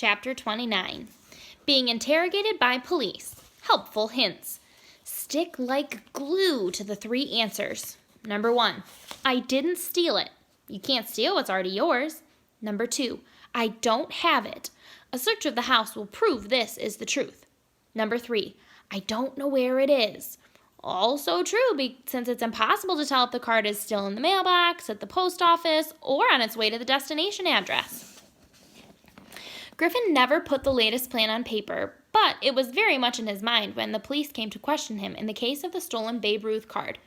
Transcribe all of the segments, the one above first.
Chapter 29. Being interrogated by police. Helpful hints. Stick like glue to the 3 answers. Number 1, I didn't steal it. You can't steal what's already yours. Number 2, I don't have it. A search of the house will prove this is the truth. Number 3, I don't know where it is. Also true, since it's impossible to tell if the card is still in the mailbox, at the post office, or on its way to the destination address. Griffin never put the latest plan on paper, but it was very much in his mind when the police came to question him in the case of the stolen Babe Ruth card.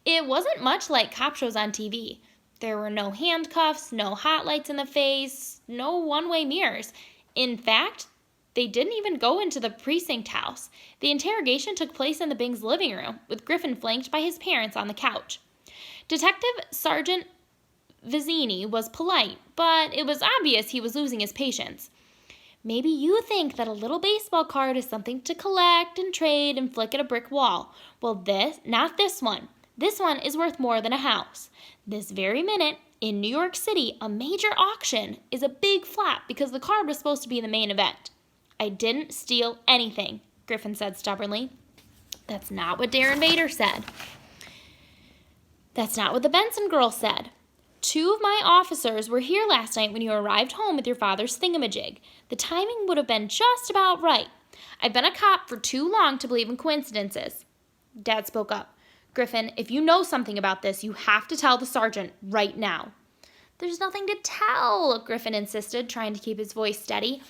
It wasn't much like cop shows on TV. There were no handcuffs, no hot lights in the face, no one-way mirrors. In fact, they didn't even go into the precinct house. The interrogation took place in the Bings' living room, with Griffin flanked by his parents on the couch. Detective Sergeant Vizzini was polite, but it was obvious he was losing his patience. Maybe you think that a little baseball card is something to collect and trade and flick at a brick wall. Well, not this one. This one is worth more than a house. This very minute, in New York City, a major auction is a big flop because the card was supposed to be the main event. I didn't steal anything, Griffin said stubbornly. That's not what Darren Vader said. That's not what the Benson girl said. 2 of my officers were here last night when you arrived home with your father's thingamajig. The timing would have been just about right. I've been a cop for too long to believe in coincidences. Dad spoke up. Griffin, if you know something about this, you have to tell the sergeant right now. There's nothing to tell, Griffin insisted, trying to keep his voice steady.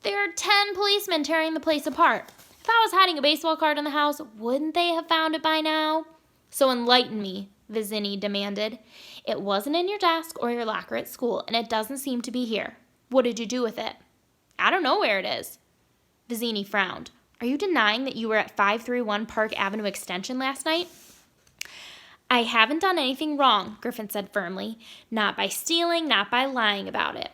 There are 10 policemen tearing the place apart. If I was hiding a baseball card in the house, wouldn't they have found it by now? So enlighten me, Vizzini demanded. It wasn't in your desk or your locker at school, and it doesn't seem to be here. What did you do with it? I don't know where it is. Vizzini frowned. Are you denying that you were at 531 Park Avenue Extension last night? I haven't done anything wrong, Griffin said firmly. Not by stealing, not by lying about it.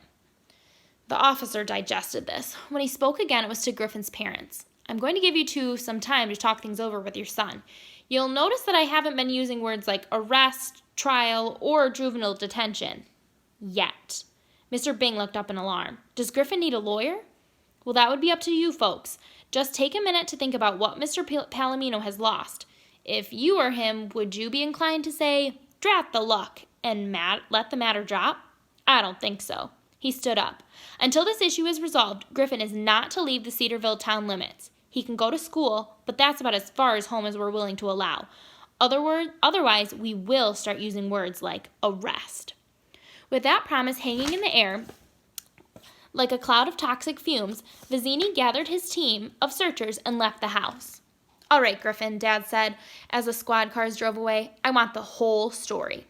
The officer digested this. When he spoke again, it was to Griffin's parents. I'm going to give you 2 some time to talk things over with your son. You'll notice that I haven't been using words like arrest, trial, or juvenile detention. Yet. Mr. Bing looked up in alarm. Does Griffin need a lawyer? Well, that would be up to you folks. Just take a minute to think about what Mr. Palomino has lost. If you were him, would you be inclined to say, drat the luck, and let the matter drop? I don't think so. He stood up. Until this issue is resolved, Griffin is not to leave the Cedarville town limits. He can go to school, but that's about as far as home as we're willing to allow. Otherwise, we will start using words like arrest. With that promise hanging in the air, like a cloud of toxic fumes, Vizzini gathered his team of searchers and left the house. All right, Griffin, Dad said, as the squad cars drove away. I want the whole story.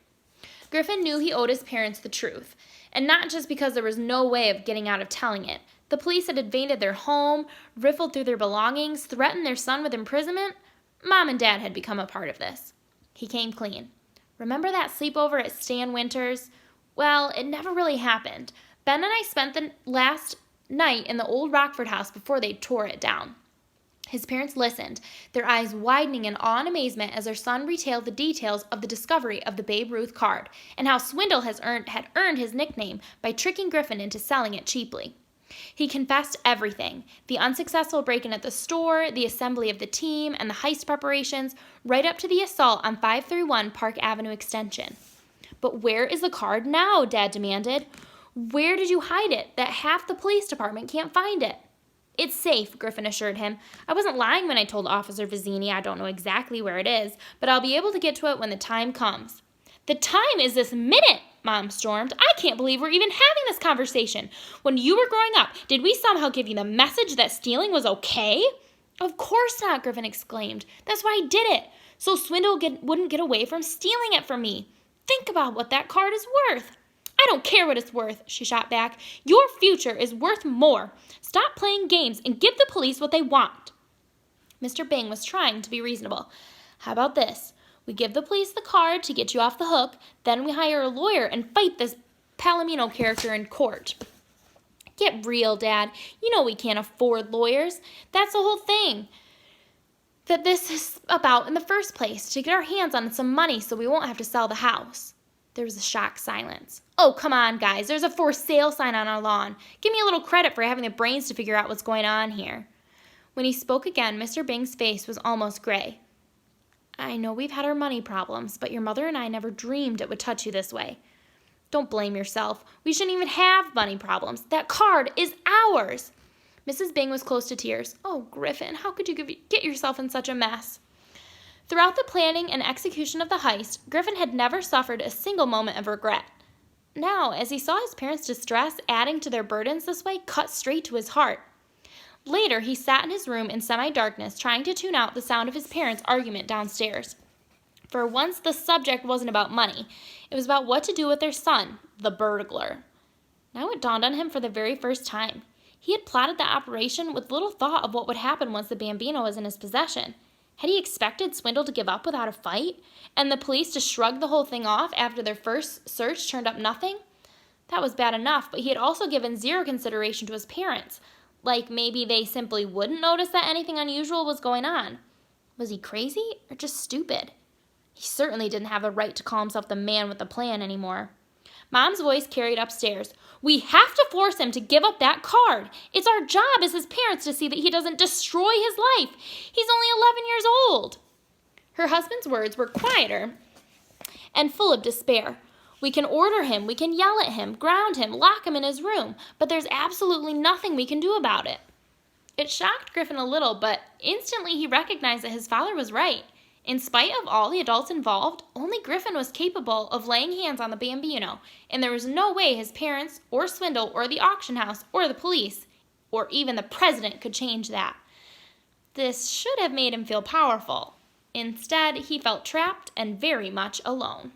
Griffin knew he owed his parents the truth, and not just because there was no way of getting out of telling it. The police had invaded their home, riffled through their belongings, threatened their son with imprisonment. Mom and Dad had become a part of this. He came clean. Remember that sleepover at Stan Winter's? Well, it never really happened. Ben and I spent the last night in the old Rockford house before they tore it down. His parents listened, their eyes widening in awe and amazement as their son retailed the details of the discovery of the Babe Ruth card and how Swindle had earned his nickname by tricking Griffin into selling it cheaply. He confessed everything, the unsuccessful break-in at the store, the assembly of the team, and the heist preparations, right up to the assault on 531 Park Avenue Extension. But where is the card now? Dad demanded. Where did you hide it that half the police department can't find it? It's safe, Griffin assured him. I wasn't lying when I told Officer Vizzini I don't know exactly where it is, but I'll be able to get to it when the time comes. The time is this minute, Mom stormed. I can't believe we're even having this conversation. When you were growing up, did we somehow give you the message that stealing was okay? Of course not, Griffin exclaimed. That's why I did it, so Swindle wouldn't get away from stealing it from me. Think about what that card is worth. I don't care what it's worth, she shot back. Your future is worth more. Stop playing games and give the police what they want. Mr. Bing was trying to be reasonable. How about this? We give the police the card to get you off the hook, then we hire a lawyer and fight this Palomino character in court. Get real, Dad. You know we can't afford lawyers. That's the whole thing that this is about in the first place, to get our hands on some money so we won't have to sell the house. There was a shocked silence. "Oh, come on, guys. There's a for sale sign on our lawn. Give me a little credit for having the brains to figure out what's going on here." When he spoke again, Mr. Bing's face was almost gray. "I know we've had our money problems, but your mother and I never dreamed it would touch you this way. Don't blame yourself. We shouldn't even have money problems. That card is ours." Mrs. Bing was close to tears. "Oh, Griffin, how could you get yourself in such a mess?" Throughout the planning and execution of the heist, Griffin had never suffered a single moment of regret. Now, as he saw his parents' distress adding to their burdens this way, cut straight to his heart. Later, he sat in his room in semi-darkness, trying to tune out the sound of his parents' argument downstairs. For once, the subject wasn't about money. It was about what to do with their son, the burglar. Now it dawned on him for the very first time. He had plotted the operation with little thought of what would happen once the Bambino was in his possession. Had he expected Swindle to give up without a fight, and the police to shrug the whole thing off after their first search turned up nothing? That was bad enough, but he had also given zero consideration to his parents. Like maybe they simply wouldn't notice that anything unusual was going on. Was he crazy or just stupid? He certainly didn't have the right to call himself the man with the plan anymore. Mom's voice carried upstairs. "We have to force him to give up that card. It's our job as his parents to see that he doesn't destroy his life. He's only 11 years old." Her husband's words were quieter and full of despair. "We can order him, we can yell at him, ground him, lock him in his room, but there's absolutely nothing we can do about it." It shocked Griffin a little, but instantly he recognized that his father was right. In spite of all the adults involved, only Griffin was capable of laying hands on the Bambino, and there was no way his parents, or Swindle, or the auction house, or the police, or even the president could change that. This should have made him feel powerful. Instead, he felt trapped and very much alone.